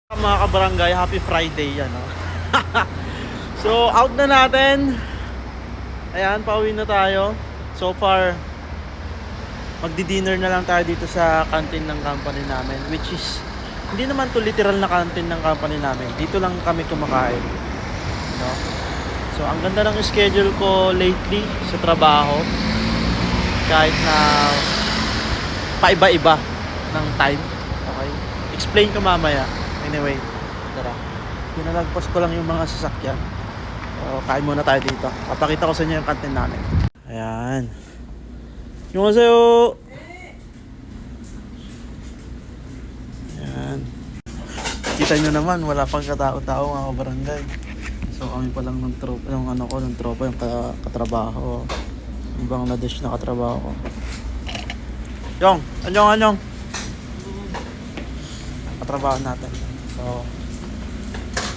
Mga kabarangay, happy Friday yan, no? So out na natin. Ayan, pauwi na tayo. So far magdi-dinner na lang tayo dito sa canteen ng company namin, which is hindi naman to literal na canteen ng company namin. Dito lang kami kumakain, no? So ang ganda ng schedule ko lately sa trabaho, kahit na paiba-iba ng time. Okay, explain ko mamaya. Anyway, tara. Pinalagpas ko lang yung mga sasakyan. So, kain muna tayo dito. Papakita ko sa inyo yung canteen namin. Ayan. Annyeonghaseyo! Ayan. Kita nyo naman, wala pang katao-tao mga barangay. So kami pa lang ng tropa, yung ano ko, ng tropa, yung katrabaho. Yung Bangladesh na katrabaho ko. Yong! Anyong! Katrabaho natin. So,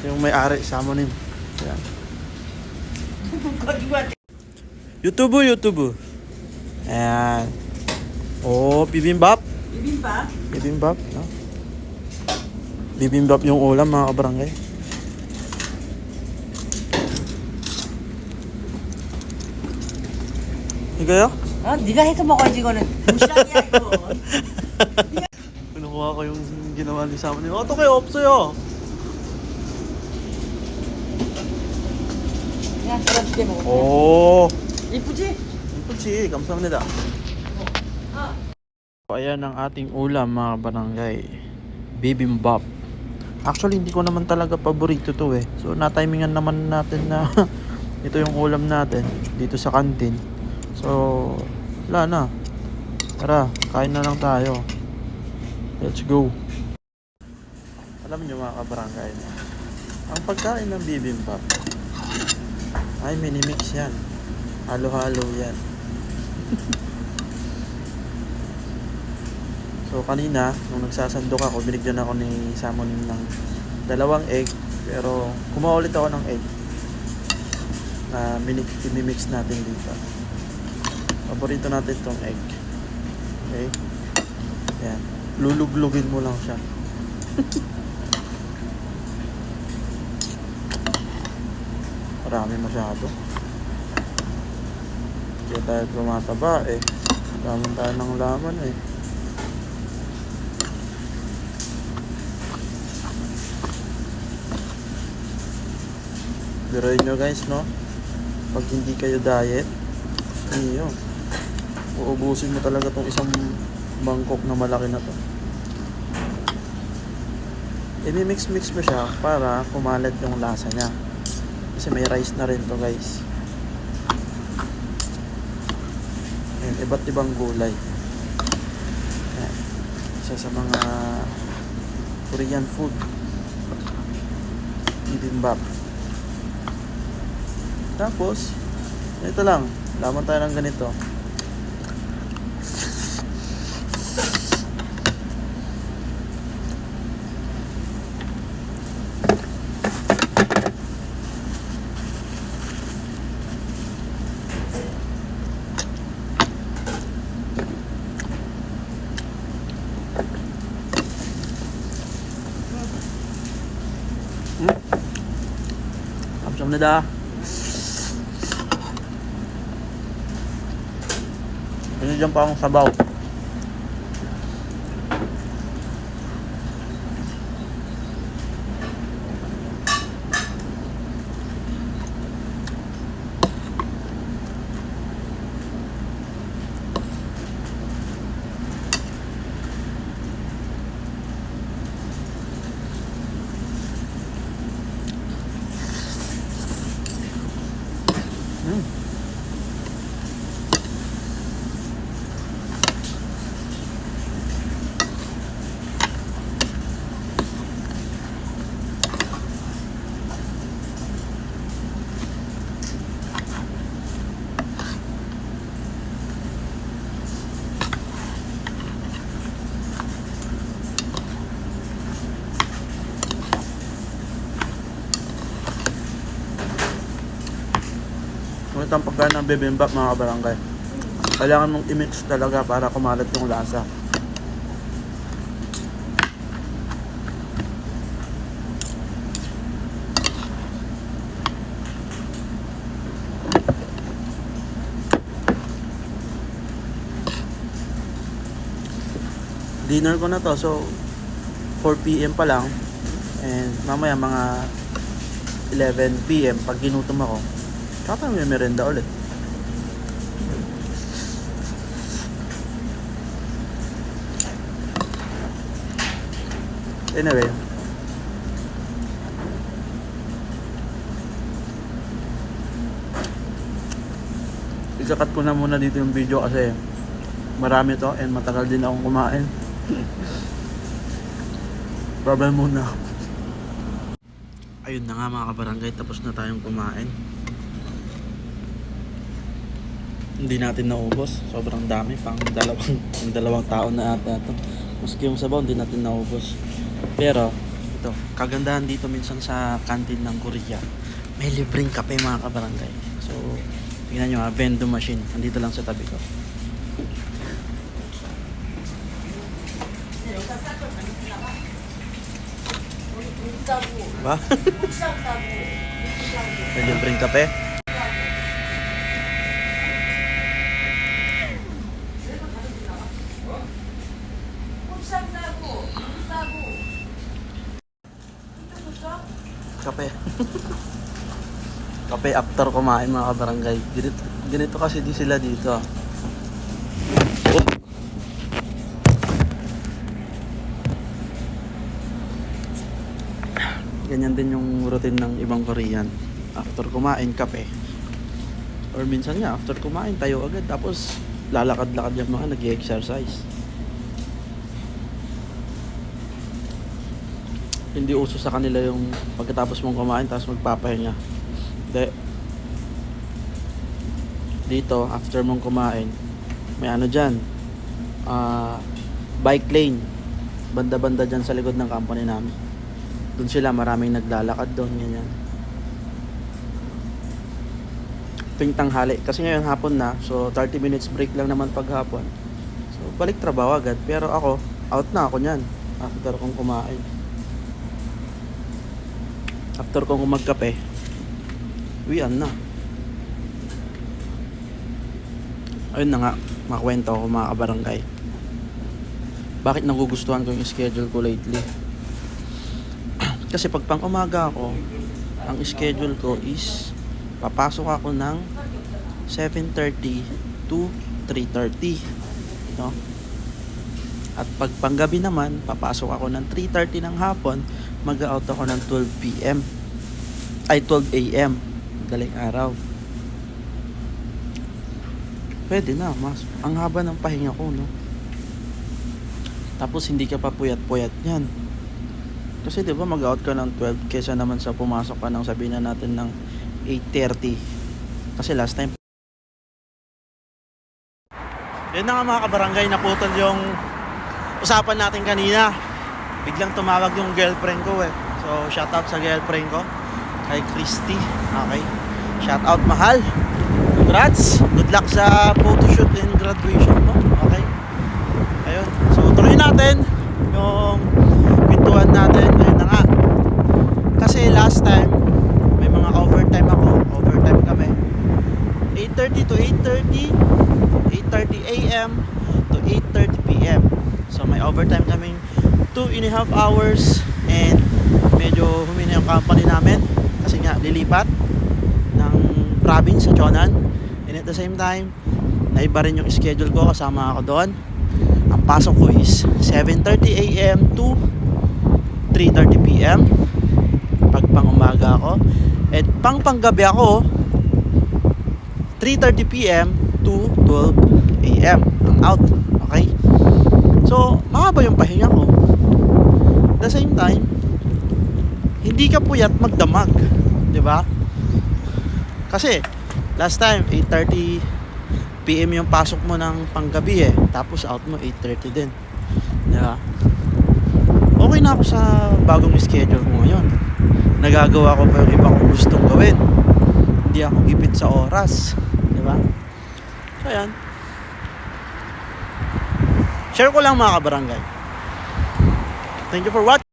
yung may-ari sa Monim. Ayan. YouTube. Ayan. Oh, bibimbap. Bibimbap, no? Bibimbap yung ulam mga kabarangay. Ikaw? 네가 해서 먹어야지 이거는 도시락이야 이거. Kinukuha ko yung ginawa ni Samonim. Ito kayo, 없어요. 그냥 저렇게 먹어. Oh. 이쁘지? Ipuchi, 감사합니다. Ayan ang ating ulam mga barangay. Bibimbap. Actually, hindi ko naman talaga paborito to eh. So, na-timingan naman natin na ito yung ulam natin dito sa canteen. So, wala na. Tara, kain na lang tayo. Let's go. Alam nyo mga kabarangay, ang pagkain ng bibimbap ay minimix yan. Halo-halo yan. So kanina, nung nagsasandok ako, binigyan ako ni Samonim ng 2 egg. Pero kumuha ulit ako ng egg na minimix natin dito. Paborito natin itong egg. Okay? Yan. Luluglugin mo lang siya. Marami masyado. Kaya tayo tumataba eh. Laman tayo ng laman eh. Biruin nyo guys, no? Pag hindi kayo diet, iyo, uubusin mo talaga tong isang mangkok na malaki na to. I-mix mo siya para kumalat yung lasa niya. Kasi may rice na rin to guys. Ayan, iba't ibang gulay. Ayan. Isa sa mga Korean food. Bibimbap. Tapos, ito lang. Laman tayo ng ganito. 감사합니다. Binigyan pa akong sabaw. Ngunit ang pagkain ng bibimbap mga kabarangay, kailangan mong i-mix talaga para kumalat yung lasa. dinner ko na to. So 4 PM pa lang. And mamaya mga 11 PM pag ginutom ako, tsaka may merenda ulit. Anyway, ikakat ko na muna dito yung video kasi marami to and matagal din akong kumain. Problem muna. Ayun na nga mga kabarangay, tapos na tayong kumain. Hindi natin naubos, sobrang dami, pang dalawang tao na ata ito. Maski yung sabaw hindi natin naubos. Pero ito, kagandahan dito minsan sa canteen ng Korea, may libreng kape mga kabarangay. So tingnan nyo ha, vending machine nandito lang sa tabi ko. Ba? May libreng kape. Kape. Kape after kumain mga kabarangay. Ganito kasi di sila dito. Oh. Ganyan din yung routine ng ibang Korean. After kumain, kape. Or minsan nga, after kumain, tayo agad. Tapos lalakad-lakad yung mga nag-exercise. Hindi uso sa kanila yung pagkatapos mong kumain tapos magpapahinga. Hindi. Dito, after mong kumain, may ano dyan, bike lane. Banda-banda dyan sa likod ng company namin. Doon sila, maraming naglalakad doon, ganyan. Tuwing tanghali. Kasi ngayon hapon na, so 30 minutes break lang naman paghapon. So balik trabaho agad. Pero ako, out na ako nyan after kong kumain. After kong magkape, uwian na. Ayun na nga, makwento ko mga kabarangay. Bakit nagugustuhan ko yung schedule ko lately? Kasi pag pang umaga ako, ang schedule ko is papasok ako ng 7:30 to 3:30, no? At pag panggabi naman, papasok ako ng 3:30 ng hapon, mag-out ako ng 12 PM. Ay 12 AM, daling araw. Pwede na, mas ang haba ng pahinga ko, no? Tapos hindi ka pa puyat-puyat niyan. Kasi 'di ba mag-out ka ng 12 kaysa naman sa pumasok ka ng sabihin na natin ng 8:30. Kasi last time. Yan na nga mga kabarangay, naputol yung usapan natin kanina. Biglang tumawag yung girlfriend ko eh. So shout out sa girlfriend ko, kay Christy. Okay. Shout out, mahal. Congrats. Good luck sa photoshoot and graduation mo. Okay. Ayun. So tuloy natin yung pintuan natin. Ayun na nga. Kasi last time may mga overtime ako. Overtime kami. 8:30 to 8:30, 8:30 AM to 8:30 PM. So may overtime kaming 2.5 hours and medyo humina yung company namin kasi nga lilipat ng province sa Chonan. And at the same time, naiba rin yung schedule ko, kasama ako doon. Ang pasok ko is 7:30 AM to 3:30 PM pag pang umaga ako. At pang panggabi ako 3:30 PM to 12 AM ang out. Okay? So, mahaba yung pahinga ko. At the same time, hindi ka puyat magdamag, 'di ba? Kasi last time 8:30 PM yung pasok mo ng panggabi eh, tapos out mo 8:30 din. 'Di ba? Okay na ako sa bagong schedule ko ngayon. Nagagawa ko pa yung iba kong gustong gawin. Hindi ako gipit sa oras, 'di ba? So ayan. Share ko lang mga kabarangay. Thank you for watching.